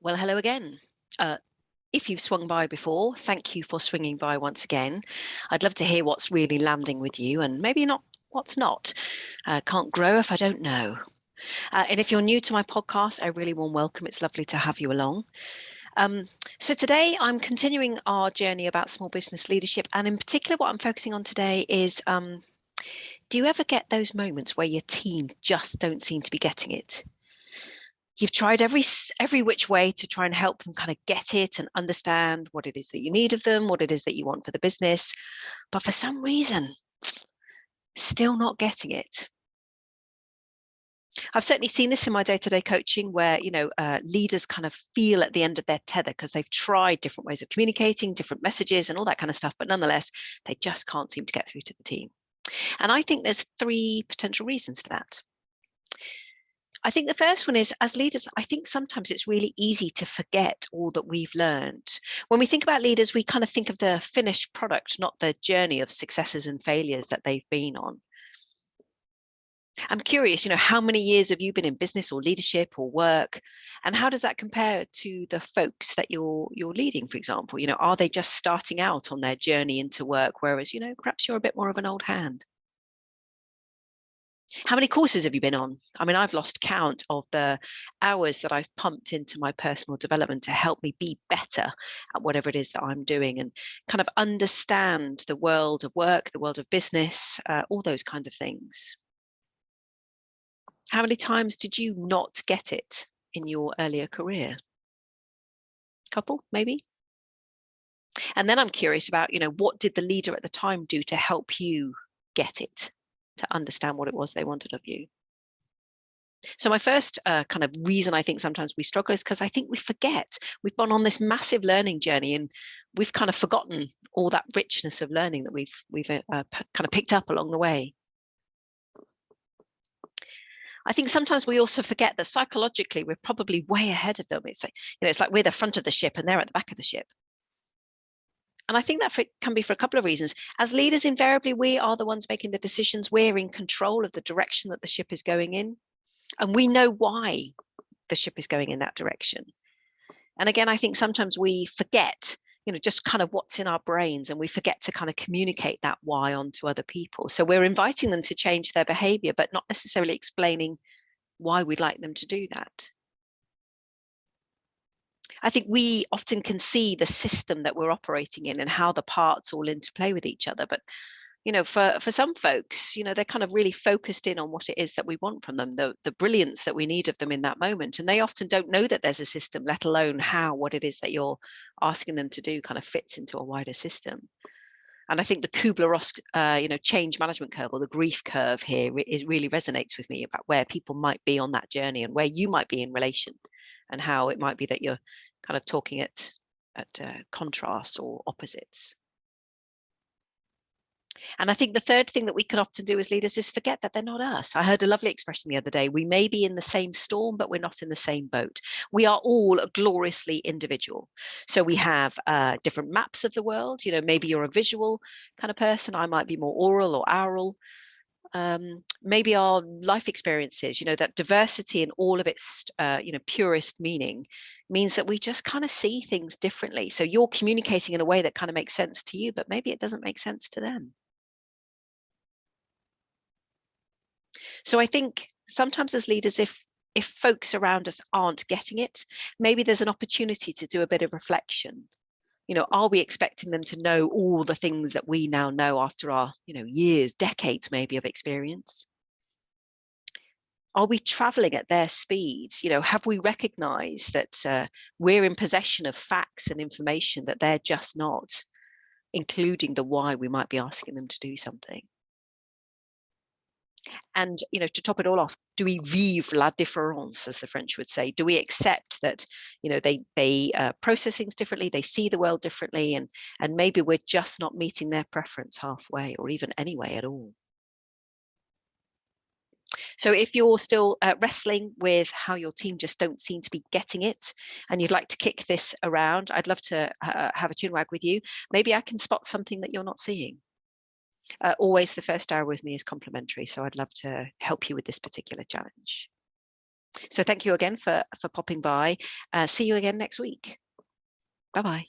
Well, hello again. If you've swung by before, thank you for swinging by once again. I'd love to hear what's really landing with you and maybe not what's not. Can't grow if I don't know. And if you're new to my podcast, a really warm welcome. It's lovely to have you along. So today I'm continuing our journey about small business leadership. And in particular, what I'm focusing on today is, do you ever get those moments where your team just don't seem to be getting it? You've tried every which way to try and help them kind of get it and understand what it is that you need of them, what it is that you want for the business, but for some reason, still not getting it. I've certainly seen this in my day-to-day coaching where, leaders kind of feel at the end of their tether because they've tried different ways of communicating, different messages and all that kind of stuff, but nonetheless, they just can't seem to get through to the team. And I think there's three potential reasons for that. I think the first one is, as leaders, I think sometimes it's really easy to forget all that we've learned. When we think about leaders, we kind of think of the finished product, not the journey of successes and failures that they've been on. I'm curious, how many years have you been in business or leadership or work? And how does that compare to the folks that you're leading, for example? Are they just starting out on their journey into work, whereas, perhaps you're a bit more of an old hand? How many courses have you been on? I mean, I've lost count of the hours that I've pumped into my personal development to help me be better at whatever it is that I'm doing and kind of understand the world of work, the world of business, all those kind of things. How many times did you not get it in your earlier career? Couple, maybe? And then I'm curious about, what did the leader at the time do to help you get it, to understand what it was they wanted of you? So my first kind of reason I think sometimes we struggle is because I think we forget. We've gone on this massive learning journey and we've kind of forgotten all that richness of learning that we've kind of picked up along the way. I think sometimes we also forget that psychologically we're probably way ahead of them. It's like, it's like we're the front of the ship and they're at the back of the ship. And I think that can be for a couple of reasons. As leaders, invariably, we are the ones making the decisions. We're in control of the direction that the ship is going in. And we know why the ship is going in that direction. And again, I think sometimes we forget, just kind of what's in our brains, and we forget to kind of communicate that why onto other people. So we're inviting them to change their behavior, but not necessarily explaining why we'd like them to do that. I think we often can see the system that we're operating in and how the parts all interplay with each other. But for some folks, they're kind of really focused in on what it is that we want from them, the brilliance that we need of them in that moment. And they often don't know that there's a system, let alone how what it is that you're asking them to do kind of fits into a wider system. And I think the Kubler-Ross, change management curve, or the grief curve here, it really resonates with me about where people might be on that journey and where you might be in relation, and how it might be that you're kind of talking at contrasts or opposites. And I think the third thing that we can often do as leaders is forget that they're not us. I heard a lovely expression the other day. We may be in the same storm, but we're not in the same boat. We are all gloriously individual. So we have different maps of the world. Maybe you're a visual kind of person. I might be more oral or aural. Maybe our life experiences, that diversity in all of its, purest meaning means that we just kind of see things differently. So you're communicating in a way that kind of makes sense to you, but maybe it doesn't make sense to them. So I think sometimes as leaders, if folks around us aren't getting it, maybe there's an opportunity to do a bit of reflection. Are we expecting them to know all the things that we now know after our, years, decades maybe of experience? Are we traveling at their speeds? Have we recognized that we're in possession of facts and information that they're just not, including the why we might be asking them to do something? And, to top it all off, do we vive la différence, as the French would say? Do we accept that, they process things differently, they see the world differently, and maybe we're just not meeting their preference halfway or even anyway at all? So if you're still wrestling with how your team just don't seem to be getting it, and you'd like to kick this around, I'd love to have a chinwag with you. Maybe I can spot something that you're not seeing. Always the first hour with me is complimentary, so I'd love to help you with this particular challenge. So thank you again for popping by. See you again next week. Bye-bye.